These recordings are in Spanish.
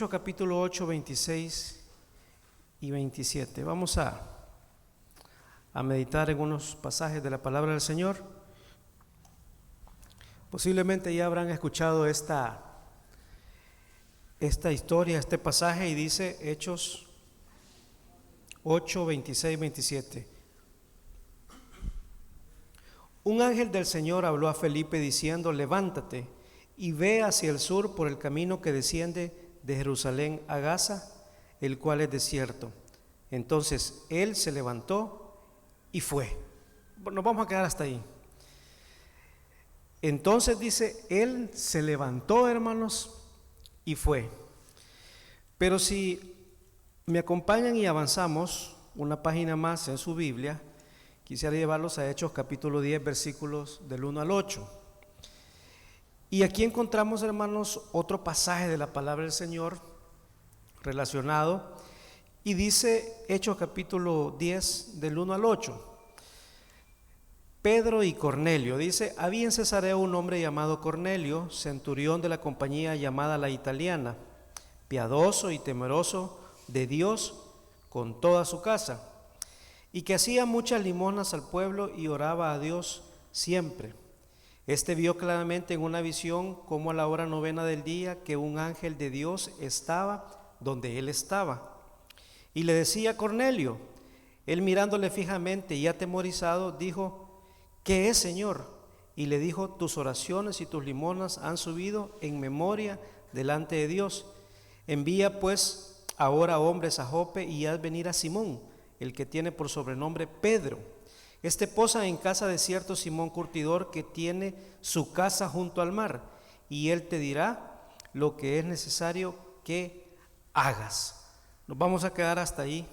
Hechos capítulo 8, 26 y 27. Vamos a meditar en unos pasajes de la palabra del Señor. Posiblemente ya habrán escuchado esta historia, este pasaje, y dice Hechos 8, 26, 27. Un ángel del Señor habló a Felipe diciendo: levántate y ve hacia el sur por el camino que desciende de Jerusalén a Gaza, el cual es desierto. Entonces él se levantó y fue. Nos vamos a quedar hasta ahí. Entonces dice, él se levantó, hermanos, y fue. Pero si me acompañan y avanzamos una página más en su Biblia, quisiera llevarlos a Hechos capítulo 10, versículos del 1 al 8. Y aquí encontramos, hermanos, otro pasaje de la palabra del Señor relacionado, y dice Hechos capítulo 10 del 1 al 8. Pedro y Cornelio, dice: había en Cesarea un hombre llamado Cornelio, centurión de la compañía llamada La Italiana, piadoso y temeroso de Dios con toda su casa, y que hacía muchas limosnas al pueblo y oraba a Dios siempre. Este vio claramente en una visión como a la hora 9 del día que un ángel de Dios estaba donde él estaba, y le decía: Cornelio. Él, mirándole fijamente y atemorizado, dijo: ¿qué es, Señor? Y le dijo: tus oraciones y tus limosnas han subido en memoria delante de Dios. Envía pues ahora hombres a Jope y haz venir a Simón, el que tiene por sobrenombre Pedro. Este posa en casa de cierto Simón curtidor, que tiene su casa junto al mar, y él te dirá lo que es necesario que hagas. Nos vamos a quedar hasta ahí.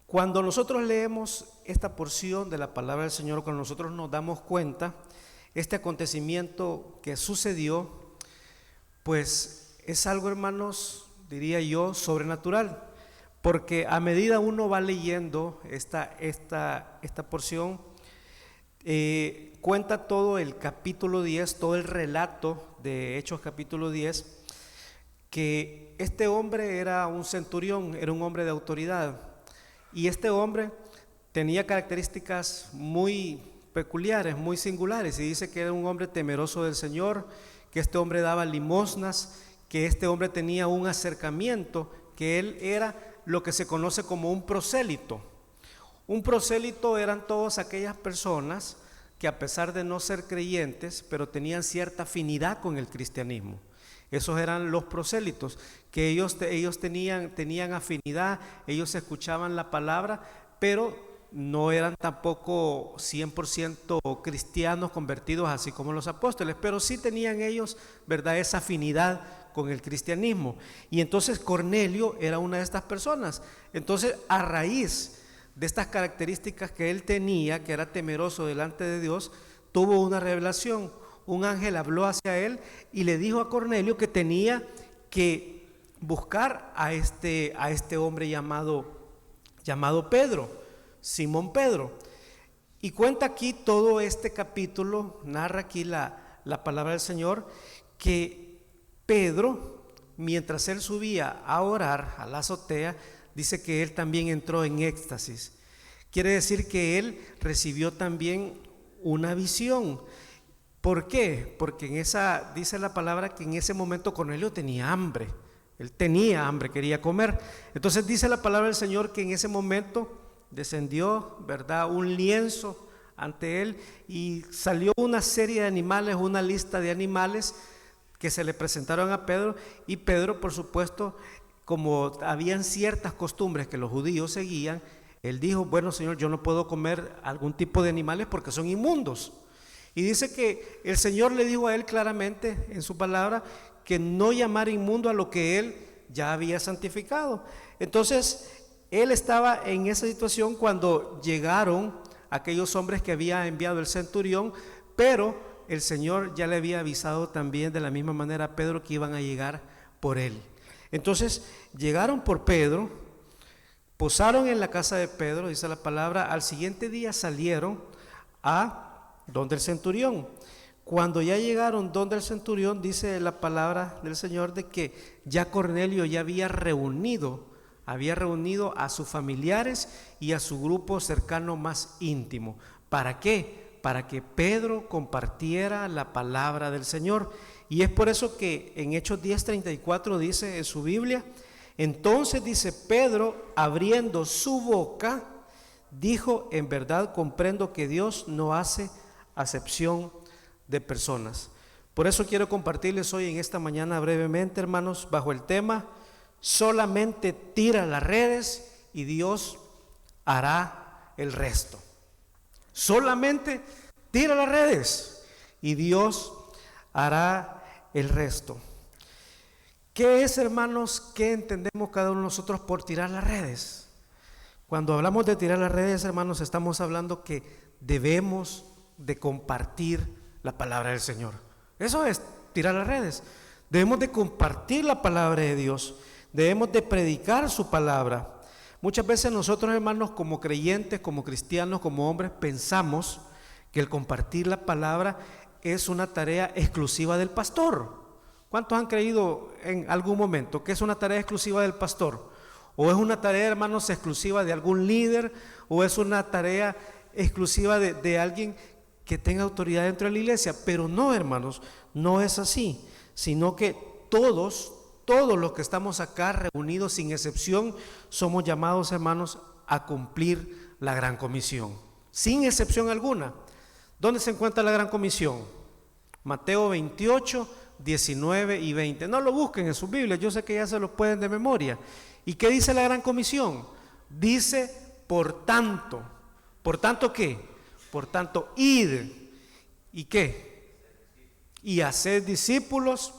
Cuando nosotros leemos esta porción de la palabra del Señor, cuando nosotros nos damos cuenta, este acontecimiento que sucedió, pues es algo, hermanos, diría yo, sobrenatural. Porque a medida uno va leyendo esta porción, cuenta todo el capítulo 10, todo el relato de Hechos capítulo 10, que este hombre era un centurión, era un hombre de autoridad, y este hombre tenía características muy peculiares, muy singulares, y dice que era un hombre temeroso del Señor, que este hombre daba limosnas, que este hombre tenía un acercamiento, que él era lo que se conoce como un prosélito. Un prosélito eran todas aquellas personas que, a pesar de no ser creyentes, pero tenían cierta afinidad con el cristianismo. Esos eran los prosélitos, que ellos tenían afinidad, ellos escuchaban la palabra, pero no eran tampoco 100% cristianos convertidos así como los apóstoles, pero sí tenían ellos, ¿verdad?, esa afinidad con el cristianismo. Y entonces Cornelio era una de estas personas. Entonces, a raíz de estas características que él tenía, que era temeroso delante de Dios, tuvo una revelación. Un ángel habló hacia él y le dijo a Cornelio que tenía que buscar a este hombre llamado Pedro, Simón Pedro. Y cuenta aquí todo este capítulo, narra aquí la palabra del Señor, que Pedro, mientras él subía a orar a la azotea, dice que él también entró en éxtasis. Quiere decir que él recibió también una visión. ¿Por qué? Porque dice la palabra que en ese momento Cornelio tenía hambre. Él tenía hambre, quería comer. Entonces dice la palabra del Señor que en ese momento descendió, ¿verdad?, un lienzo ante él, y salió una serie de animales, una lista de animales que se le presentaron a Pedro. Y Pedro, por supuesto, como habían ciertas costumbres que los judíos seguían, él dijo: bueno, Señor, yo no puedo comer algún tipo de animales porque son inmundos. Y dice que el Señor le dijo a él claramente en su palabra que no llamara inmundo a lo que él ya había santificado. Entonces él estaba en esa situación cuando llegaron aquellos hombres que había enviado el centurión, pero el Señor ya le había avisado también de la misma manera a Pedro que iban a llegar por él. Entonces llegaron por Pedro, posaron en la casa de Pedro, dice la palabra. Al siguiente día salieron a donde el centurión. Cuando ya llegaron donde el centurión, dice la palabra del Señor de que ya Cornelio ya había reunido a sus familiares y a su grupo cercano más íntimo. ¿Para qué? Para que Pedro compartiera la palabra del Señor. Y es por eso que en Hechos 10:34 dice en su Biblia: entonces, dice, Pedro, abriendo su boca, dijo: en verdad comprendo que Dios no hace acepción de personas. Por eso quiero compartirles hoy en esta mañana brevemente, hermanos, bajo el tema: solamente tira las redes y Dios hará el resto. Solamente tira las redes y Dios hará el resto. ¿Qué es, hermanos? ¿Qué entendemos cada uno de nosotros por tirar las redes? Cuando hablamos de tirar las redes, hermanos, estamos hablando que debemos de compartir la palabra del Señor. Eso es tirar las redes. Debemos de compartir la palabra de Dios. Debemos de predicar su palabra. Muchas veces nosotros, hermanos, como creyentes, como cristianos, como hombres, pensamos que el compartir la palabra es una tarea exclusiva del pastor. ¿Cuántos han creído en algún momento que es una tarea exclusiva del pastor? ¿O es una tarea, hermanos, exclusiva de algún líder? ¿O es una tarea exclusiva de alguien que tenga autoridad dentro de la iglesia? Pero no, hermanos, no es así, sino que todos los que estamos acá reunidos sin excepción somos llamados, hermanos, a cumplir la gran comisión, sin excepción alguna. ¿Dónde se encuentra la gran comisión? Mateo 28, 19 y 20. No lo busquen en sus Biblias, yo sé que ya se lo pueden de memoria. ¿Y qué dice la gran comisión? Dice: por tanto ¿qué? Por tanto, id. ¿Y qué? Y haced discípulos.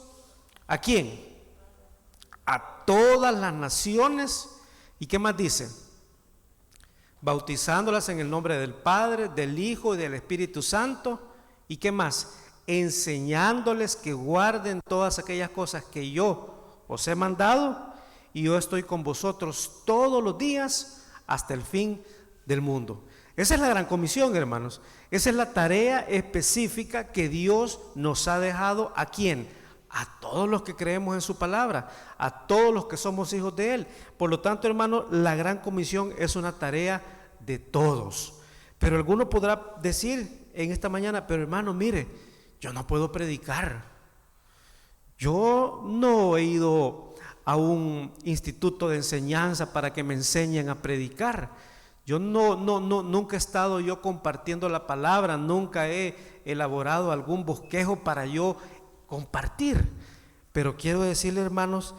¿A quién? A todas las naciones. ¿Y qué más dice? Bautizándolas en el nombre del Padre, del Hijo y del Espíritu Santo. ¿Y qué más? Enseñándoles que guarden todas aquellas cosas que yo os he mandado, y yo estoy con vosotros todos los días hasta el fin del mundo. Esa es la gran comisión, hermanos. Esa es la tarea específica que Dios nos ha dejado. ¿A quién? A todos los que creemos en su palabra, a todos los que somos hijos de Él. Por lo tanto, hermano, la gran comisión es una tarea de todos. Pero alguno podrá decir en esta mañana: pero hermano, mire, yo no puedo predicar. Yo no he ido a un instituto de enseñanza para que me enseñen a predicar. Yo nunca he estado yo compartiendo la palabra, nunca he elaborado algún bosquejo para yo compartir. Pero quiero decirle, hermanos,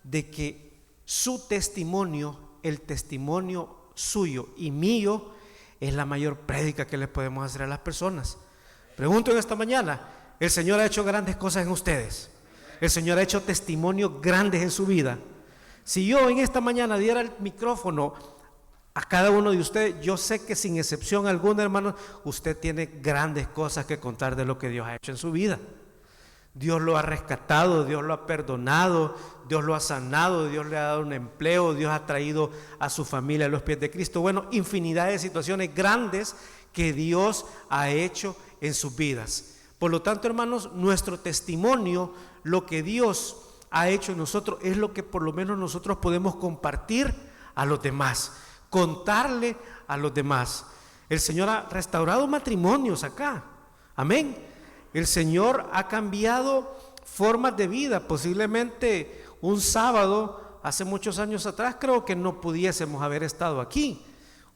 de que su testimonio, el testimonio suyo y mío, es la mayor prédica que le podemos hacer a las personas. Pregunto en esta mañana: el Señor ha hecho grandes cosas en ustedes. El Señor ha hecho testimonios grandes en su vida. Si yo en esta mañana diera el micrófono a cada uno de ustedes, yo sé que sin excepción alguna, hermanos, usted tiene grandes cosas que contar de lo que Dios ha hecho en su vida. Dios lo ha rescatado, Dios lo ha perdonado, Dios lo ha sanado, Dios le ha dado un empleo, Dios ha traído a su familia a los pies de Cristo. Bueno, infinidad de situaciones grandes que Dios ha hecho en sus vidas. Por lo tanto, hermanos, nuestro testimonio, lo que Dios ha hecho en nosotros, es lo que por lo menos nosotros podemos compartir a los demás, contarle a los demás. El Señor ha restaurado matrimonios acá, amén. El Señor ha cambiado formas de vida. Posiblemente un sábado, hace muchos años atrás, creo que no pudiésemos haber estado aquí.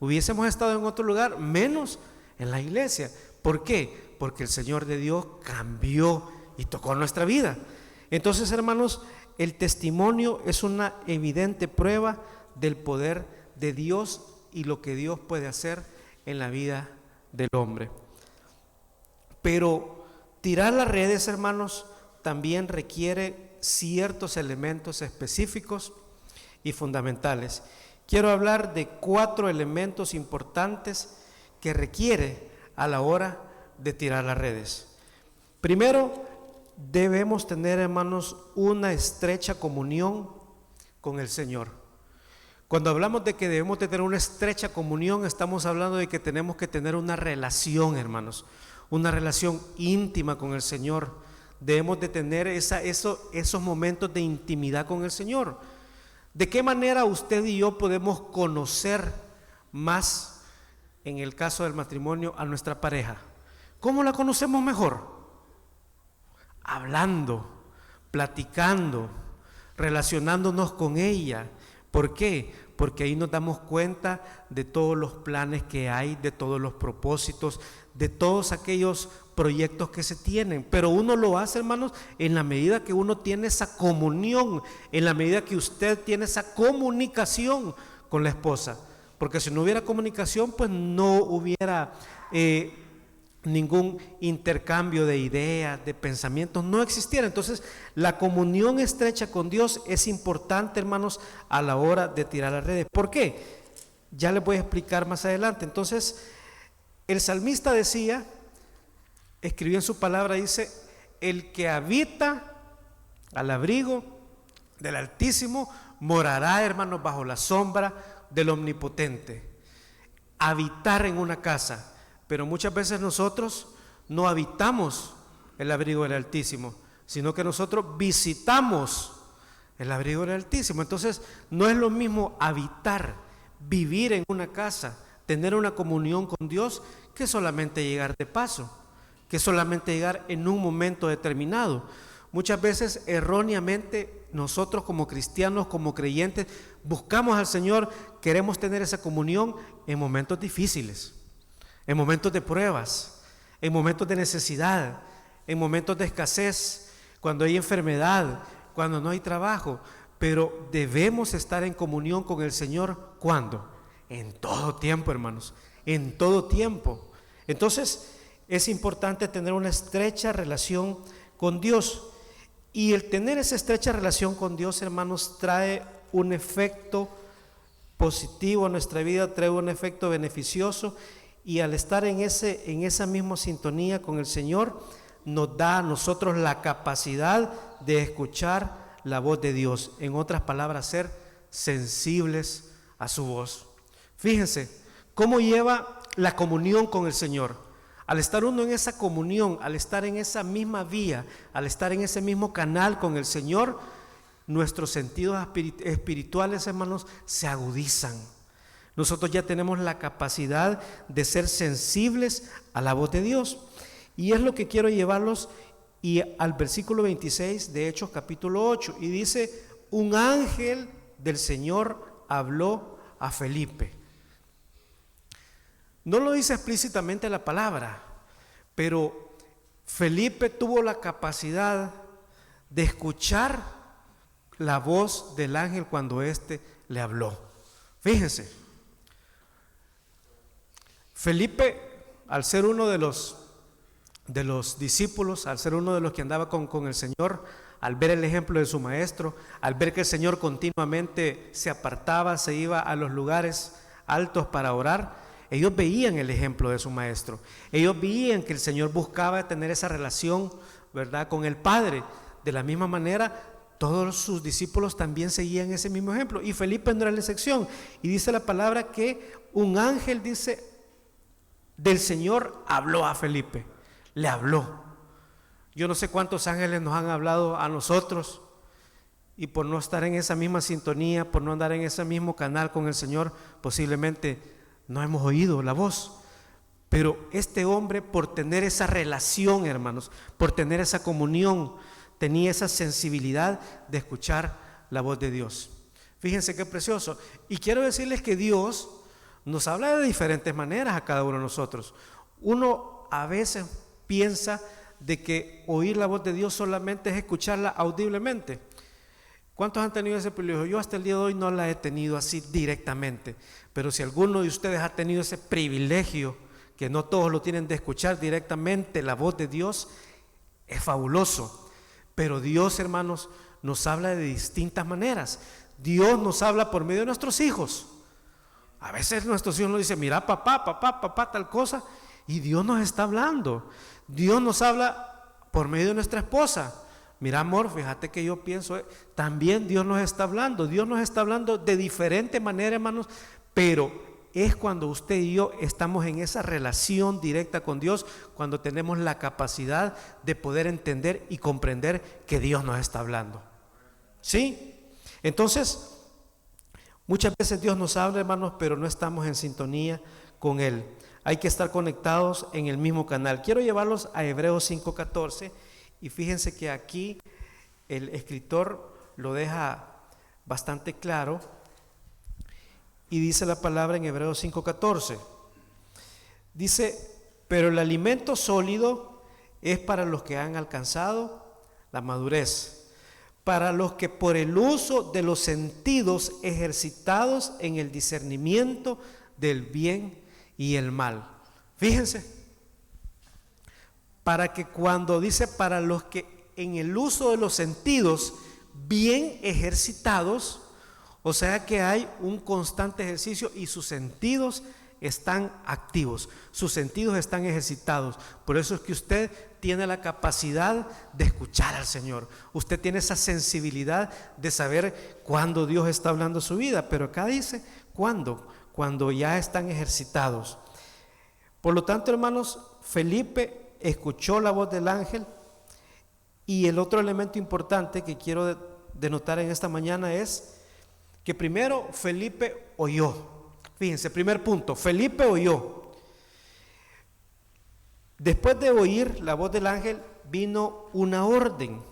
Hubiésemos estado en otro lugar, menos en la iglesia. ¿Por qué? Porque el Señor de Dios cambió y tocó nuestra vida. Entonces, hermanos, el testimonio es una evidente prueba del poder de Dios y lo que Dios puede hacer en la vida del hombre. Pero tirar las redes, hermanos, también requiere ciertos elementos específicos y fundamentales. Quiero hablar de 4 elementos importantes que requiere a la hora de tirar las redes. Primero, debemos tener, hermanos, una estrecha comunión con el Señor. Cuando hablamos de que debemos tener una estrecha comunión, estamos hablando de que tenemos que tener una relación, hermanos. una relación íntima con el Señor. Debemos de tener esos momentos de intimidad con el Señor. ¿De qué manera usted y yo podemos conocer más, en el caso del matrimonio, a nuestra pareja? ¿Cómo la conocemos mejor? Hablando, platicando, relacionándonos con ella. ¿Por qué? Porque ahí nos damos cuenta de todos los planes que hay, de todos los propósitos, de todos aquellos proyectos que se tienen. Pero uno lo hace, hermanos, en la medida que uno tiene esa comunión, en la medida que usted tiene esa comunicación con la esposa. Porque si no hubiera comunicación, pues no hubiera ningún intercambio de ideas, de pensamientos, no existiera. Entonces, la comunión estrecha con Dios es importante, hermanos, a la hora de tirar las redes. ¿Por qué? Ya les voy a explicar más adelante. Entonces, el salmista decía, escribió en su palabra, dice: el que habita al abrigo del Altísimo morará, hermanos, bajo la sombra del Omnipotente. Habitar en una casa. Pero muchas veces nosotros no habitamos el abrigo del Altísimo, sino que nosotros visitamos el abrigo del Altísimo. Entonces, no es lo mismo habitar, vivir en una casa, tener una comunión con Dios, que solamente llegar de paso, que solamente llegar en un momento determinado. Muchas veces, erróneamente, nosotros como cristianos, como creyentes, buscamos al Señor, queremos tener esa comunión en momentos difíciles, en momentos de pruebas, en momentos de necesidad, en momentos de escasez, cuando hay enfermedad, cuando no hay trabajo. Pero debemos estar en comunión con el Señor, ¿cuándo? En todo tiempo, hermanos, en todo tiempo. Entonces, es importante tener una estrecha relación con Dios. Y el tener esa estrecha relación con Dios, hermanos, trae un efecto positivo a nuestra vida, trae un efecto beneficioso. Y al estar en esa misma sintonía con el Señor, nos da a nosotros la capacidad de escuchar la voz de Dios. En otras palabras, ser sensibles a su voz. Fíjense cómo lleva la comunión con el Señor. Al estar uno en esa comunión, al estar en esa misma vía, al estar en ese mismo canal con el Señor, nuestros sentidos espirituales, hermanos, se agudizan. Nosotros ya tenemos la capacidad de ser sensibles a la voz de Dios. Y es lo que quiero llevarlos al versículo 26 de Hechos capítulo 8. Y dice: un ángel del Señor habló a Felipe. No lo dice explícitamente la palabra, pero Felipe tuvo la capacidad de escuchar la voz del ángel cuando éste le habló. Fíjense. Felipe, al ser uno de los discípulos, al ser uno de los que andaba con el Señor, al ver el ejemplo de su maestro, al ver que el Señor continuamente se apartaba, se iba a los lugares altos para orar, ellos veían el ejemplo de su maestro. Ellos veían que el Señor buscaba tener esa relación, ¿verdad?, con el Padre. De la misma manera, todos sus discípulos también seguían ese mismo ejemplo. Y Felipe no era la excepción. Y dice la palabra que un ángel, dice, del Señor habló a Felipe. Le habló. Yo no sé cuántos ángeles nos han hablado a nosotros, y por no estar en esa misma sintonía, por no andar en ese mismo canal con el Señor, posiblemente no hemos oído la voz. Pero este hombre, por tener esa relación, hermanos, por tener esa comunión, tenía esa sensibilidad de escuchar la voz de Dios. Fíjense qué precioso. Y quiero decirles que Dios nos habla de diferentes maneras a cada uno de nosotros. Uno a veces piensa de que oír la voz de Dios solamente es escucharla audiblemente. ¿Cuántos han tenido ese privilegio? Yo hasta el día de hoy no la he tenido así directamente, pero si alguno de ustedes ha tenido ese privilegio, que no todos lo tienen, de escuchar directamente la voz de Dios, es fabuloso. Pero Dios, hermanos, nos habla de distintas maneras. Dios nos habla por medio de nuestros hijos. A veces nuestros hijos nos dicen: mira, papá, tal cosa, y Dios nos está hablando. Dios nos habla por medio de nuestra esposa. Mira, amor, fíjate que yo pienso, también Dios nos está hablando. Dios nos está hablando de diferente manera, hermanos, pero es cuando usted y yo estamos en esa relación directa con Dios, cuando tenemos la capacidad de poder entender y comprender que Dios nos está hablando. ¿Sí? Entonces, muchas veces Dios nos habla, hermanos, pero no estamos en sintonía con Él. Hay que estar conectados en el mismo canal. Quiero llevarlos a Hebreos 5:14 y fíjense que aquí el escritor lo deja bastante claro y dice la palabra en Hebreos 5:14. Dice, pero el alimento sólido es para los que han alcanzado la madurez, para los que por el uso de los sentidos ejercitados en el discernimiento del bien y el mal. Fíjense, para que cuando dice para los que en el uso de los sentidos bien ejercitados, o sea que hay un constante ejercicio y sus sentidos están activos, sus sentidos están ejercitados. Por eso es que usted tiene la capacidad de escuchar al Señor. Usted tiene esa sensibilidad de saber cuándo Dios está hablando su vida. Pero acá dice, ¿cuándo? Cuando ya están ejercitados. Por lo tanto, hermanos, Felipe escuchó la voz del ángel. Y el otro elemento importante que quiero denotar en esta mañana es que primero Felipe oyó. Fíjense, primer punto, Felipe oyó. Después de oír la voz del ángel vino una orden.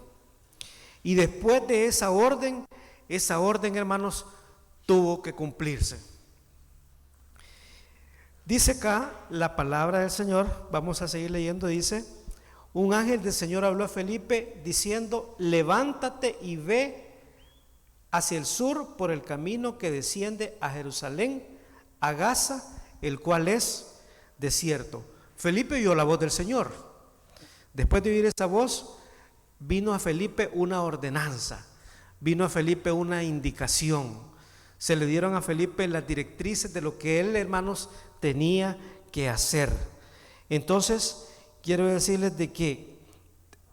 Y después de esa orden, hermanos, tuvo que cumplirse. Dice acá la palabra del Señor, vamos a seguir leyendo, dice: un ángel del Señor habló a Felipe diciendo: levántate y ve hacia el sur por el camino que desciende a Jerusalén, a Gaza, el cual es desierto. Felipe oyó la voz del Señor. Después de oír esa voz, vino a Felipe una ordenanza, vino a Felipe una indicación. Se le dieron a Felipe las directrices de lo que él, hermanos, tenía que hacer. Entonces, quiero decirles de que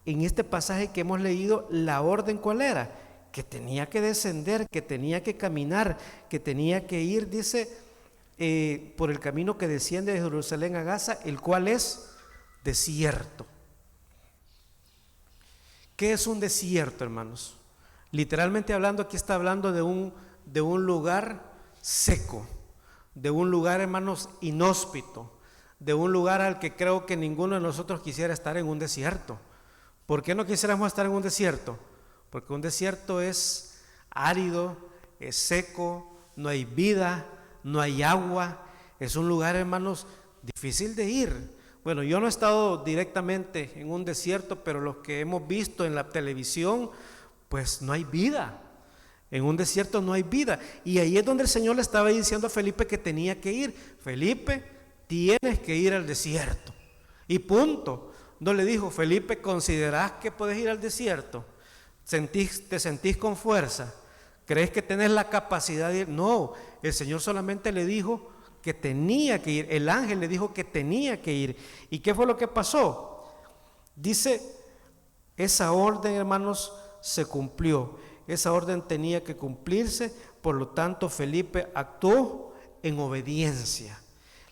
en este pasaje que hemos leído, la orden ¿cuál era? Que tenía que descender, que tenía que caminar, que tenía que ir, dice, por el camino que desciende de Jerusalén a Gaza, el cual es desierto. ¿Qué es un desierto, hermanos? Literalmente hablando, aquí está hablando de un lugar seco, de un lugar, hermanos, inhóspito, de un lugar al que creo que ninguno de nosotros quisiera estar en un desierto. ¿Por qué no quisiéramos estar en un desierto? Porque un desierto es árido, es seco, no hay vida, no hay agua, es un lugar, hermanos, difícil de ir. Bueno, yo no he estado directamente en un desierto, pero los que hemos visto en la televisión, pues no hay vida. En un desierto no hay vida. Y ahí es donde el Señor le estaba diciendo a Felipe que tenía que ir. Felipe, tienes que ir al desierto. Y punto. No le dijo: Felipe, ¿considerás que puedes ir al desierto? ¿Te sentís con fuerza? ¿Crees que tenés la capacidad de ir? No, el Señor solamente le dijo que tenía que ir. El ángel le dijo que tenía que ir. ¿Y qué fue lo que pasó? Dice, esa orden, hermanos, se cumplió. Esa orden tenía que cumplirse, por lo tanto Felipe actuó en obediencia.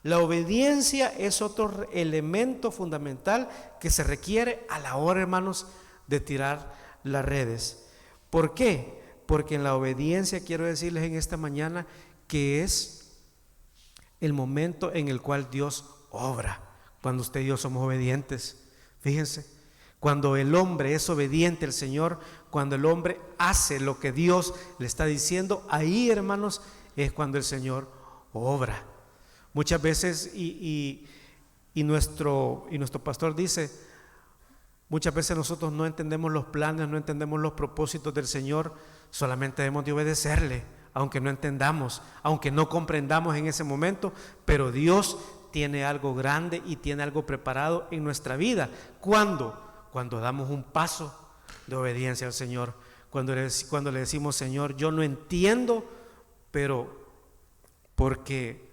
La obediencia es otro elemento fundamental que se requiere a la hora, hermanos, de tirar las redes. ¿Por qué? Porque en la obediencia, quiero decirles en esta mañana, que es el momento en el cual Dios obra. Cuando usted y yo somos obedientes, fíjense, cuando el hombre es obediente al Señor, cuando el hombre hace lo que Dios le está diciendo, ahí, hermanos, es cuando el Señor obra. Muchas veces, y nuestro pastor dice, muchas veces nosotros no entendemos los planes, no entendemos los propósitos del Señor, solamente debemos de obedecerle, aunque no entendamos, aunque no comprendamos en ese momento, pero Dios tiene algo grande y tiene algo preparado en nuestra vida. ¿Cuándo? Cuando damos un paso de obediencia al Señor, cuando le decimos: Señor, yo no entiendo, pero porque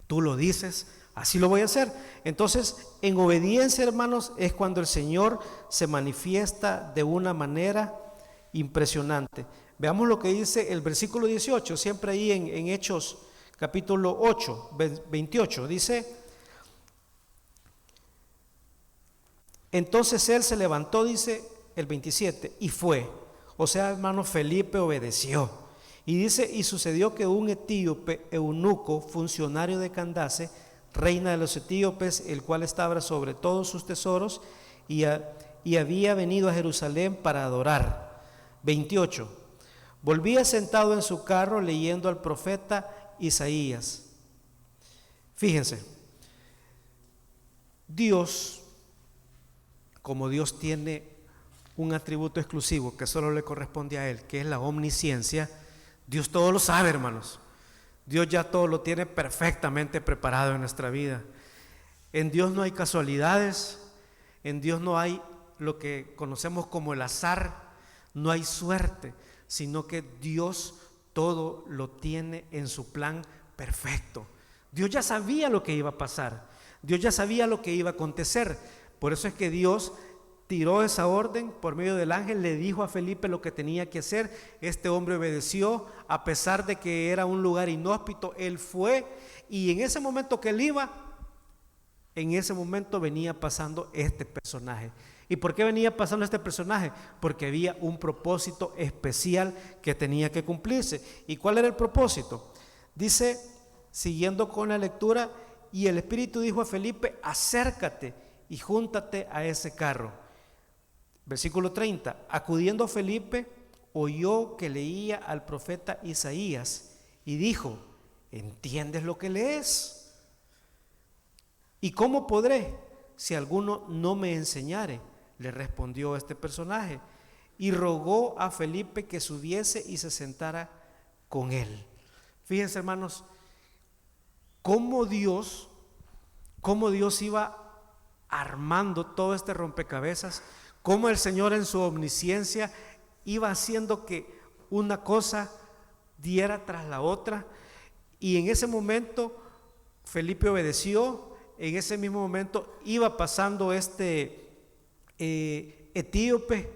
tú lo dices, así lo voy a hacer. Entonces, en obediencia, hermanos, es cuando el Señor se manifiesta de una manera impresionante. Veamos lo que dice el versículo 18, siempre ahí en Hechos capítulo 8, 28, dice: entonces él se levantó, dice el 27, y fue. O sea, hermano, Felipe obedeció. Y dice: y sucedió que un etíope eunuco, funcionario de Candace, reina de los etíopes, el cual estaba sobre todos sus tesoros, y había venido a Jerusalén para adorar. 28. Volvía sentado en su carro leyendo al profeta Isaías. Fíjense, Dios, como Dios tiene un atributo exclusivo que solo le corresponde a Él, que es la omnisciencia, Dios todo lo sabe, hermanos. Dios ya todo lo tiene perfectamente preparado en nuestra vida. En Dios no hay casualidades, en Dios no hay lo que conocemos como el azar, no hay suerte, sino que Dios todo lo tiene en su plan perfecto. Dios ya sabía lo que iba a pasar, Dios ya sabía lo que iba a acontecer. Por eso es que Dios tiró esa orden por medio del ángel, le dijo a Felipe lo que tenía que hacer. Este hombre obedeció, a pesar de que era un lugar inhóspito, él fue, y en ese momento que él iba, en ese momento venía pasando este personaje. ¿Y por qué venía pasando este personaje? Porque había un propósito especial que tenía que cumplirse. ¿Y cuál era el propósito? Dice, siguiendo con la lectura: y el Espíritu dijo a Felipe: acércate y júntate a ese carro. Versículo 30, acudiendo Felipe, oyó que leía al profeta Isaías y dijo: ¿entiendes lo que lees? ¿Y cómo podré si alguno no me enseñare? Le respondió este personaje, y rogó a Felipe que subiese y se sentara con él. Fíjense, hermanos, cómo Dios iba armando todo este rompecabezas, cómo el Señor en su omnisciencia iba haciendo que una cosa diera tras la otra. Y en ese momento Felipe obedeció. En ese mismo momento iba pasando este etíope.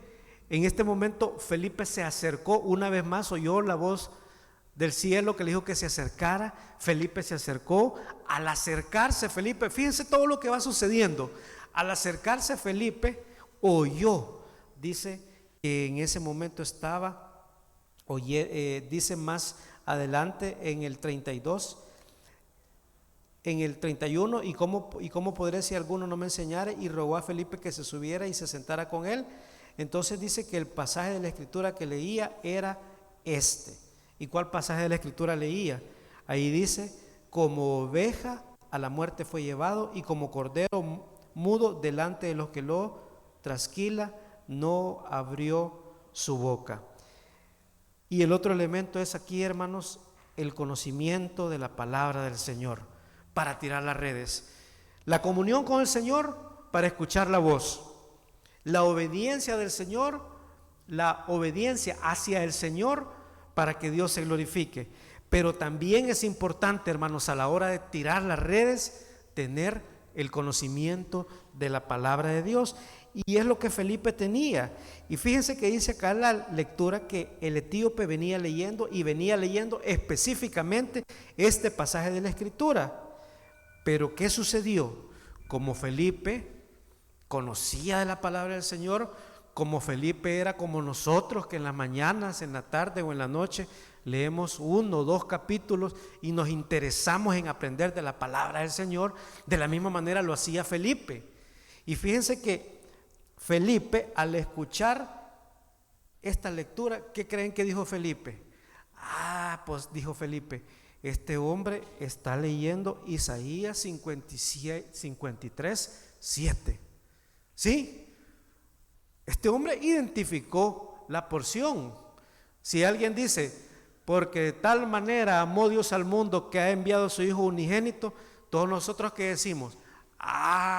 En este momento Felipe se acercó una vez más, oyó la voz del cielo que le dijo que se acercara. Felipe se acercó. Al acercarse Felipe, fíjense todo lo que va sucediendo. Al acercarse Felipe, oyó, dice que en ese momento estaba, dice más adelante en el 32, en el 31, y cómo podré si alguno no me enseñare, y rogó a Felipe que se subiera y se sentara con él. Entonces dice que el pasaje de la escritura que leía era este. ¿Y cuál pasaje de la escritura leía? Ahí dice: como oveja a la muerte fue llevado, y como cordero mudo delante de los que lo trasquila, no abrió su boca. Y el otro elemento es aquí, hermanos, el conocimiento de la palabra del Señor para tirar las redes, la comunión con el Señor para escuchar la voz, la obediencia del Señor, la obediencia hacia el Señor para que Dios se glorifique. Pero también es importante, hermanos, a la hora de tirar las redes, tener el conocimiento de la palabra de Dios. Y es lo que Felipe tenía. Y fíjense que dice acá en la lectura que el etíope venía leyendo específicamente este pasaje de la escritura. Pero ¿qué sucedió? Como Felipe conocía de la palabra del Señor, como Felipe era como nosotros, que en las mañanas, en la tarde o en la noche leemos 1 o 2 capítulos y nos interesamos en aprender de la palabra del Señor, de la misma manera lo hacía Felipe. Y fíjense que Felipe, al escuchar esta lectura, ¿qué creen que dijo Felipe? Pues dijo Felipe: este hombre está leyendo Isaías 53, 7. ¿Sí? Este hombre identificó la porción. Si alguien dice: porque de tal manera amó Dios al mundo que ha enviado a su Hijo unigénito, todos nosotros ¿qué decimos?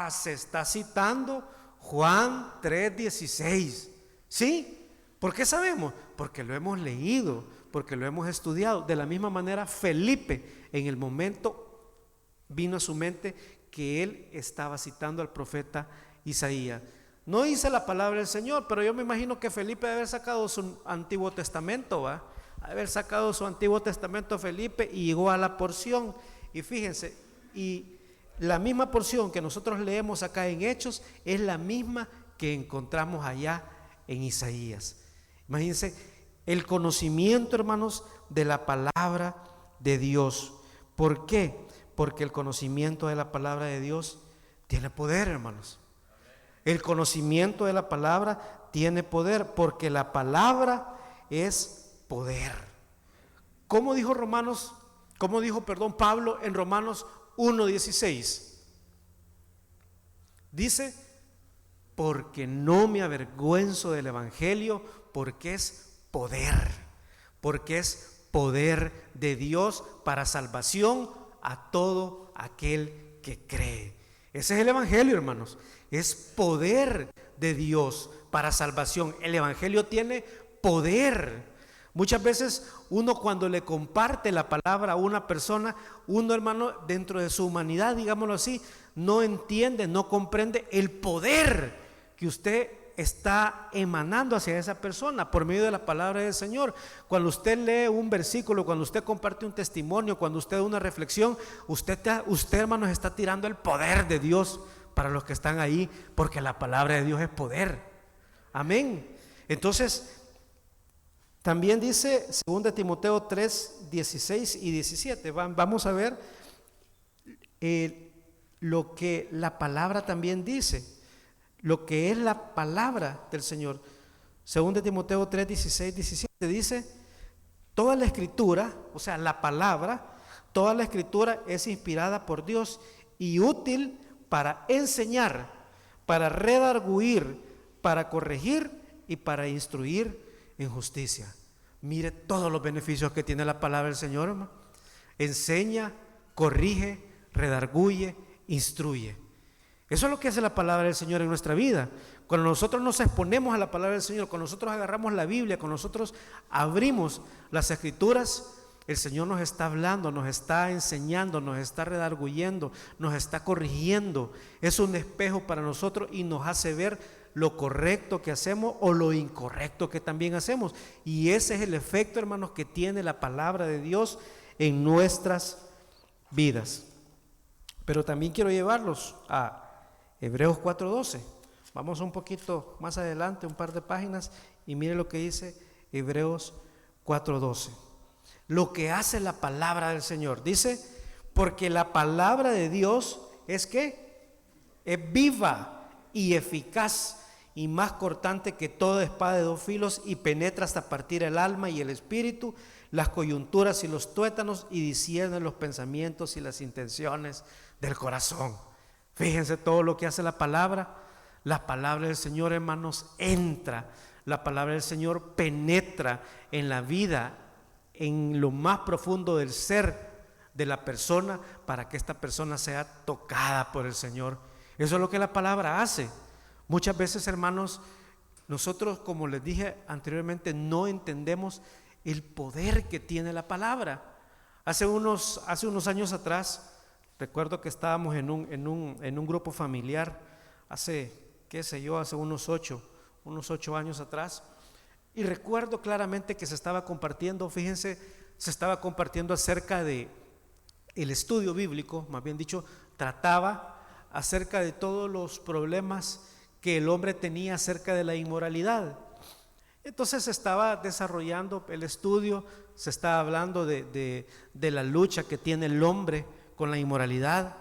Se está citando Juan 3:16. ¿Sí? ¿Por qué sabemos? Porque lo hemos leído, porque lo hemos estudiado. De la misma manera Felipe, en el momento vino a su mente que él estaba citando al profeta Isaías. No dice la palabra del Señor, pero yo me imagino que Felipe debe haber sacado su Antiguo Testamento, haber sacado su Antiguo Testamento Felipe y llegó a la porción. Y fíjense, y la misma porción que nosotros leemos acá en Hechos es la misma que encontramos allá en Isaías. Imagínense el conocimiento, hermanos, de la palabra de Dios. ¿Por qué? Porque el conocimiento de la palabra de Dios tiene poder, hermanos. El conocimiento de la palabra tiene poder, porque la palabra es poder. ¿Cómo dijo Pablo en Romanos 1:16? Dice: porque no me avergüenzo del evangelio, porque es poder de Dios para salvación a todo aquel que cree. Ese es el evangelio, hermanos. Es poder de Dios para salvación. El evangelio tiene poder. Muchas veces uno, cuando le comparte la palabra a una persona, uno, hermano, dentro de su humanidad, digámoslo así, no entiende, no comprende el poder que usted está emanando hacia esa persona por medio de la palabra del Señor. Cuando usted lee un versículo, cuando usted comparte un testimonio, cuando usted da una reflexión, usted, hermanos, está tirando el poder de Dios para los que están ahí, porque la palabra de Dios es poder. Amén. Entonces, también dice 2 Timoteo 3:16 y 17. Vamos a ver lo que la palabra también dice, lo que es la palabra del Señor. 2 Timoteo 3:16, 17 dice: toda la escritura, o sea, la palabra, toda la escritura es inspirada por Dios y útil para enseñar, para redarguir, para corregir y para instruir en justicia. Mire todos los beneficios que tiene la palabra del Señor, hermano. Enseña, corrige, redarguye, instruye. Eso es lo que hace la palabra del Señor en nuestra vida. Cuando nosotros nos exponemos a la palabra del Señor, cuando nosotros agarramos la Biblia, cuando nosotros abrimos las Escrituras, el Señor nos está hablando, nos está enseñando, nos está redarguyendo, nos está corrigiendo. Es un espejo para nosotros y nos hace ver lo correcto que hacemos o lo incorrecto que también hacemos. Y ese es el efecto, hermanos, que tiene la palabra de Dios en nuestras vidas. Pero también quiero llevarlos a Hebreos 4:12. Vamos un poquito más adelante, un par de páginas, y mire lo que dice Hebreos 4:12. Lo que hace la palabra del Señor. Dice: porque la palabra de Dios es que es viva y eficaz y más cortante que toda espada de dos filos, y penetra hasta partir el alma y el espíritu, las coyunturas y los tuétanos, y discierne los pensamientos y las intenciones del corazón. Fíjense todo lo que hace la palabra. La palabra del Señor, hermanos, entra. La palabra del Señor penetra en la vida, en lo más profundo del ser de la persona, para que esta persona sea tocada por el Señor. Eso es lo que la palabra hace. Muchas veces, hermanos, nosotros, como les dije anteriormente, no entendemos el poder que tiene la palabra. Hace unos años atrás, recuerdo que estábamos en un grupo familiar, hace unos 8 años atrás, y recuerdo claramente que se estaba compartiendo, fíjense, se estaba compartiendo acerca de el estudio bíblico, más bien dicho, trataba acerca de todos los problemas que el hombre tenía acerca de la inmoralidad. Entonces se estaba desarrollando el estudio, se estaba hablando de la lucha que tiene el hombre con la inmoralidad,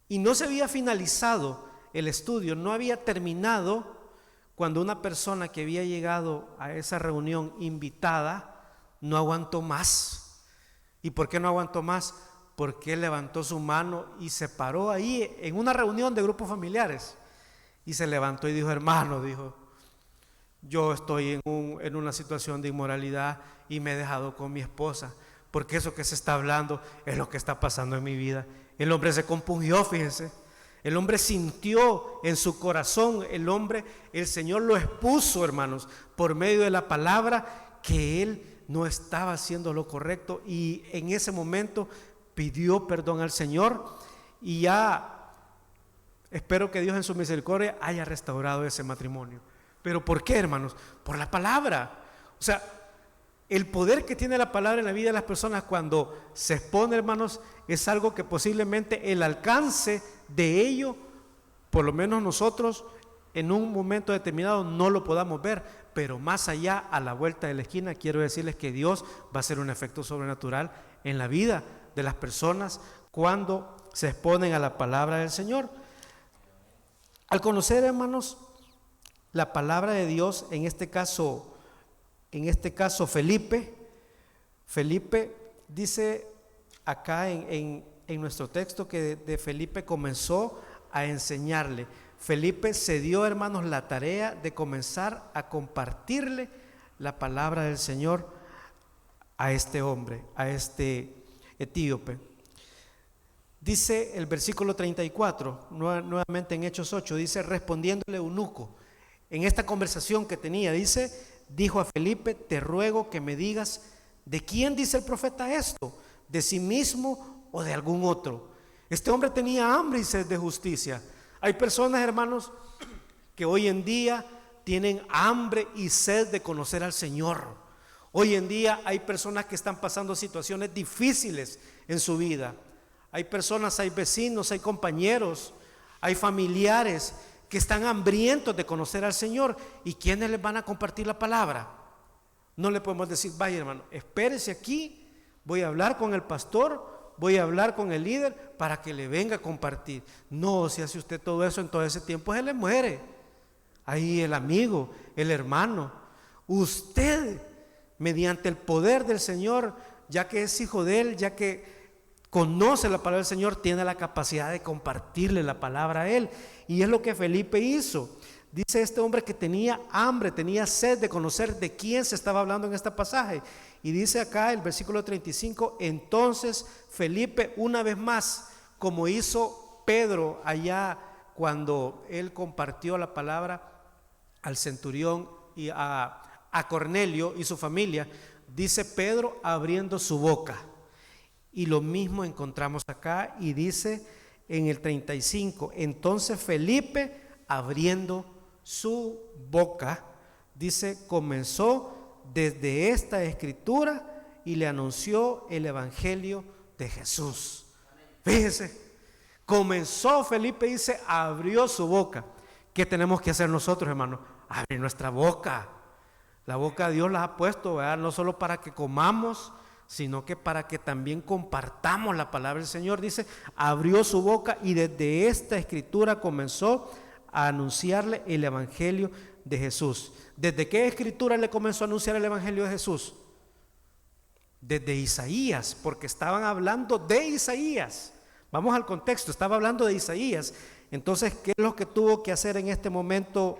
y no se había finalizado el estudio, no había terminado, cuando una persona que había llegado a esa reunión invitada no aguantó más. ¿Y por qué no aguantó más? Porque él levantó su mano y se paró ahí en una reunión de grupos familiares, y se levantó y dijo: hermano, dijo, yo estoy en una situación de inmoralidad y me he dejado con mi esposa, porque eso que se está hablando es lo que está pasando en mi vida. El hombre se compungió, fíjense. El hombre sintió en su corazón, el Señor lo expuso, hermanos, por medio de la palabra, que él no estaba haciendo lo correcto, y en ese momento pidió perdón al Señor, y ya espero que Dios en su misericordia haya restaurado ese matrimonio. ¿Pero por qué, hermanos? Por la palabra. O sea, El poder que tiene la palabra en la vida de las personas cuando se expone, hermanos, es algo que posiblemente el alcance de ello, por lo menos nosotros, en un momento determinado no lo podamos ver, pero más allá, a la vuelta de la esquina, quiero decirles que Dios va a hacer un efecto sobrenatural en la vida de las personas cuando se exponen a la palabra del Señor. Al conocer, hermanos, la palabra de Dios, en este caso Felipe dice acá en nuestro texto que de Felipe comenzó a enseñarle. Felipe se dio, hermanos, la tarea de comenzar a compartirle la palabra del Señor a este hombre, a este etíope. Dice el versículo 34, nuevamente en Hechos 8, dice, respondiéndole eunuco, en esta conversación que tenía, dijo a Felipe, te ruego que me digas, ¿de quién dice el profeta esto? ¿De sí mismo o de algún otro? Este hombre tenía hambre y sed de justicia. Hay personas, hermanos, que hoy en día tienen hambre y sed de conocer al Señor. Hoy en día hay personas que están pasando situaciones difíciles en su vida. Hay personas, hay vecinos, hay compañeros, hay familiares que están hambrientos de conocer al Señor. ¿Y quiénes les van a compartir la palabra? No le podemos decir, vaya hermano, espérese aquí, voy a hablar con el pastor, voy a hablar con el líder para que le venga a compartir. No, si hace usted todo eso en todo ese tiempo, se le muere. Ahí el amigo, el hermano, usted, mediante el poder del Señor, ya que es hijo de Él, ya que conoce la palabra del Señor, tiene la capacidad de compartirle la palabra a Él. Y es lo que Felipe hizo. Dice este hombre que tenía hambre, tenía sed de conocer de quién se estaba hablando en este pasaje. Y dice acá el versículo 35, entonces Felipe una vez más, como hizo Pedro allá cuando él compartió la palabra al centurión y a Cornelio y su familia, dice Pedro abriendo su boca. Y lo mismo encontramos acá y dice en el 35, entonces Felipe abriendo su boca, dice, comenzó desde esta escritura y le anunció el evangelio de Jesús. Fíjese, comenzó Felipe, dice, abrió su boca. ¿Qué tenemos que hacer nosotros, hermanos? Abrir nuestra boca. La boca Dios la ha puesto, ¿verdad? No solo para que comamos, sino que para que también compartamos la palabra del Señor. Dice, abrió su boca y desde esta escritura comenzó a anunciarle el evangelio de Jesús. ¿Desde qué escritura le comenzó a anunciar el evangelio de Jesús? Desde Isaías, porque estaban hablando de Isaías. Vamos al contexto, estaba hablando de Isaías. Entonces, ¿qué es lo que tuvo que hacer en este momento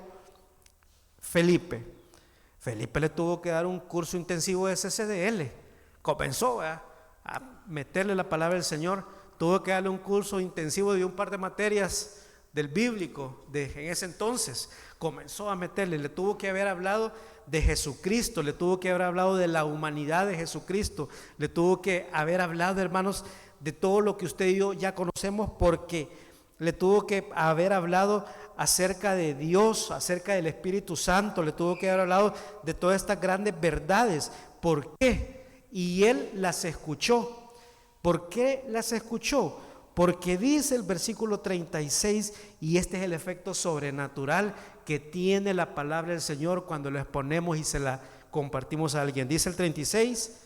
Felipe? Felipe le tuvo que dar un curso intensivo de CCDL. Comenzó a meterle la palabra del Señor. Tuvo que darle un curso intensivo de un par de materias del bíblico en ese entonces. Comenzó a meterle, le tuvo que haber hablado de Jesucristo, le tuvo que haber hablado de la humanidad de Jesucristo, le tuvo que haber hablado, hermanos, de todo lo que usted y yo ya conocemos, porque le tuvo que haber hablado acerca de Dios, acerca del Espíritu Santo, le tuvo que haber hablado de todas estas grandes verdades. ¿Por qué? Y él las escuchó. ¿Por qué las escuchó? Porque dice el versículo 36, y este es el efecto sobrenatural que tiene la palabra del Señor cuando la exponemos y se la compartimos a alguien. Dice el 36,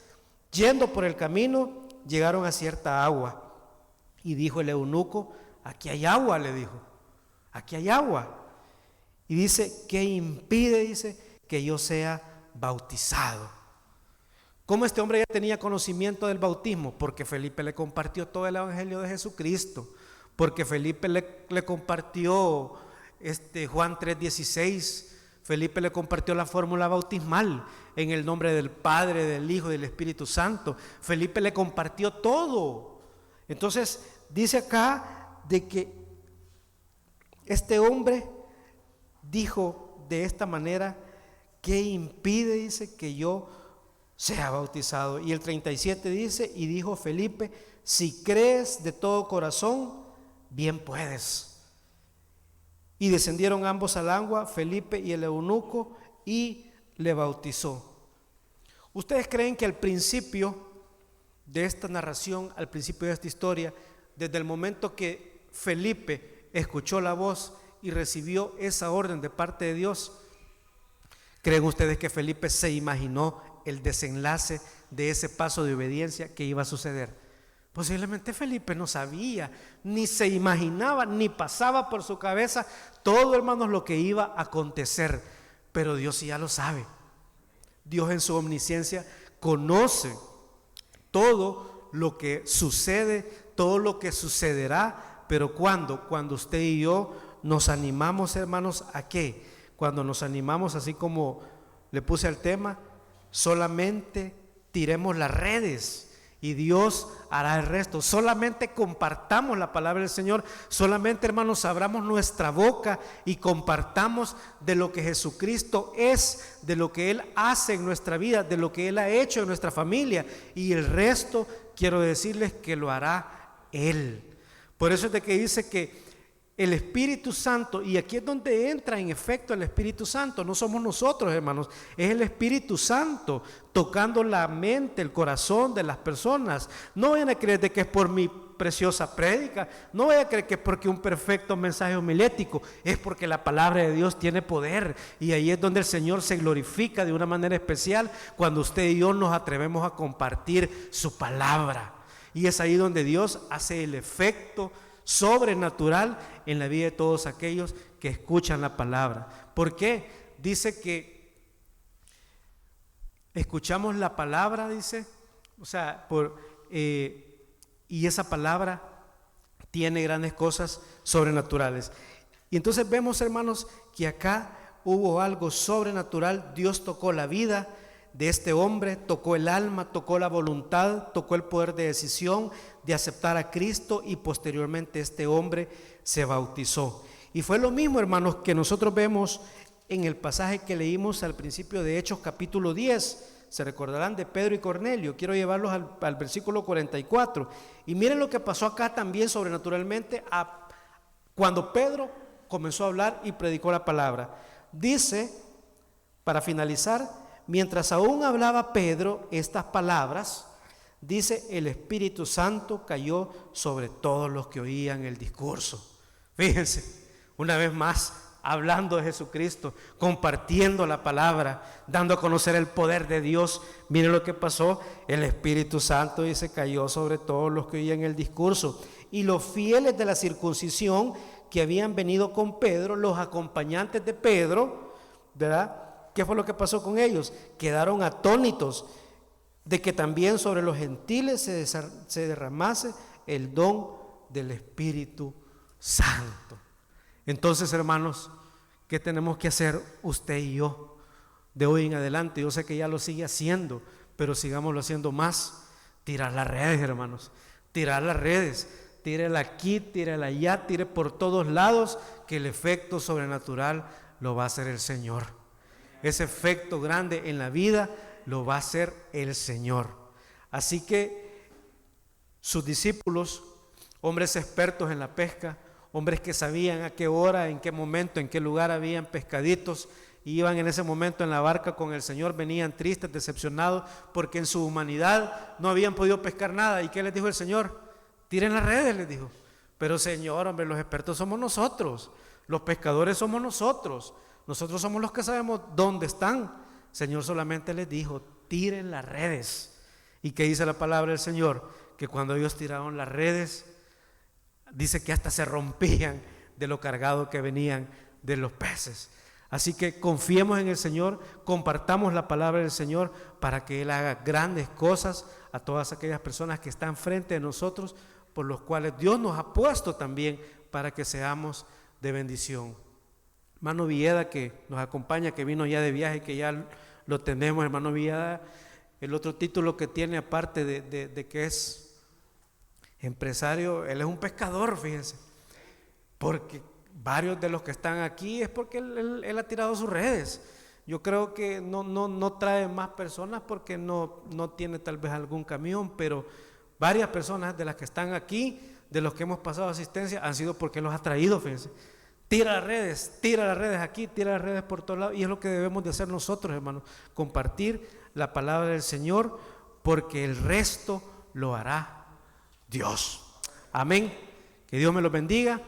yendo por el camino, llegaron a cierta agua, y dijo el eunuco, aquí hay agua, le dijo, aquí hay agua. Y dice, ¿qué impide? Dice, que yo sea bautizado. ¿Cómo este hombre ya tenía conocimiento del bautismo? Porque Felipe le compartió todo el evangelio de Jesucristo, porque Felipe le compartió Juan 3:16, Felipe le compartió la fórmula bautismal en el nombre del Padre, del Hijo y del Espíritu Santo. Felipe le compartió todo. Entonces dice acá de que este hombre dijo de esta manera, ¿qué impide? Dice, que yo sea bautizado. Y el 37 dice, y dijo Felipe, si crees de todo corazón, bien puedes. Y descendieron ambos al agua, Felipe y el eunuco, y le bautizó. ¿Ustedes creen que al principio de esta narración, al principio de esta historia, desde el momento que Felipe escuchó la voz y recibió esa orden de parte de Dios, creen ustedes que Felipe se imaginó el desenlace de ese paso de obediencia que iba a suceder? Posiblemente Felipe no sabía, ni se imaginaba, ni pasaba por su cabeza todo, hermanos, lo que iba a acontecer. Pero Dios sí ya lo sabe. Dios en su omnisciencia conoce todo lo que sucede, todo lo que sucederá. Pero cuando usted y yo nos animamos, hermanos, ¿a qué? Cuando nos animamos, así como le puse al tema, solamente tiremos las redes y Dios hará el resto. Solamente compartamos la palabra del Señor. Solamente, hermanos, abramos nuestra boca y compartamos de lo que Jesucristo es, de lo que Él hace en nuestra vida, de lo que Él ha hecho en nuestra familia, y el resto quiero decirles que lo hará Él. Por eso es de que dice que el Espíritu Santo, y aquí es donde entra en efecto el Espíritu Santo, no somos nosotros, hermanos, es el Espíritu Santo tocando la mente, el corazón de las personas. No vayan a creer de que es por mi preciosa prédica, no vayan a creer que es porque un perfecto mensaje homilético, es porque la palabra de Dios tiene poder, y ahí es donde el Señor se glorifica de una manera especial, cuando usted y yo nos atrevemos a compartir su palabra, y es ahí donde Dios hace el efecto sobrenatural en la vida de todos aquellos que escuchan la palabra. ¿Por qué? Dice que escuchamos la palabra, dice, o sea, y esa palabra tiene grandes cosas sobrenaturales. Y entonces vemos, hermanos, que acá hubo algo sobrenatural. Dios tocó la vida de este hombre, tocó el alma, tocó la voluntad, tocó el poder de decisión de aceptar a Cristo, y posteriormente este hombre se bautizó. Y fue lo mismo, hermanos, que nosotros vemos en el pasaje que leímos al principio de Hechos capítulo 10. Se recordarán de Pedro y Cornelio. Quiero llevarlos al versículo 44. Y miren lo que pasó acá también sobrenaturalmente cuando Pedro comenzó a hablar y predicó la palabra. Dice, para finalizar, mientras aún hablaba Pedro estas palabras, dice, el Espíritu Santo cayó sobre todos los que oían el discurso. Fíjense, una vez más, hablando de Jesucristo, compartiendo la palabra, dando a conocer el poder de Dios. Miren lo que pasó, el Espíritu Santo, dice, cayó sobre todos los que oían el discurso. Y los fieles de la circuncisión que habían venido con Pedro, los acompañantes de Pedro, ¿verdad? ¿Qué fue lo que pasó con ellos? Quedaron atónitos de que también sobre los gentiles se derramase el don del Espíritu Santo. Entonces, hermanos, ¿qué tenemos que hacer usted y yo de hoy en adelante? Yo sé que ya lo sigue haciendo, pero sigámoslo haciendo más. Tirar las redes, hermanos, tirar las redes. Tírela aquí, tírela allá, tire por todos lados, que el efecto sobrenatural lo va a hacer el Señor. Ese efecto grande en la vida lo va a hacer el Señor. Así que sus discípulos, hombres expertos en la pesca, hombres que sabían a qué hora, en qué momento, en qué lugar habían pescaditos, iban en ese momento en la barca con el Señor, venían tristes, decepcionados, porque en su humanidad no habían podido pescar nada. ¿Y qué les dijo el Señor? Tiren las redes, les dijo. Pero Señor, hombre, los expertos somos nosotros, los pescadores somos nosotros. Nosotros somos los que sabemos dónde están. Señor solamente les dijo, tiren las redes. ¿Y qué dice la palabra del Señor? Que cuando ellos tiraron las redes, dice que hasta se rompían de lo cargado que venían de los peces. Así que confiemos en el Señor, compartamos la palabra del Señor para que Él haga grandes cosas a todas aquellas personas que están frente de nosotros, por los cuales Dios nos ha puesto también para que seamos de bendición. Hermano Villeda, que nos acompaña, que vino ya de viaje, que ya lo tenemos, hermano Villeda, el otro título que tiene, aparte de que es empresario, él es un pescador, fíjense, porque varios de los que están aquí es porque él ha tirado sus redes. Yo creo que no trae más personas porque no tiene tal vez algún camión, pero varias personas de las que están aquí, de los que hemos pasado asistencia, han sido porque él los ha traído, fíjense. Tira las redes aquí, tira las redes por todos lados, y es lo que debemos de hacer nosotros, hermanos, compartir la palabra del Señor, porque el resto lo hará Dios. Amén. Que Dios me los bendiga.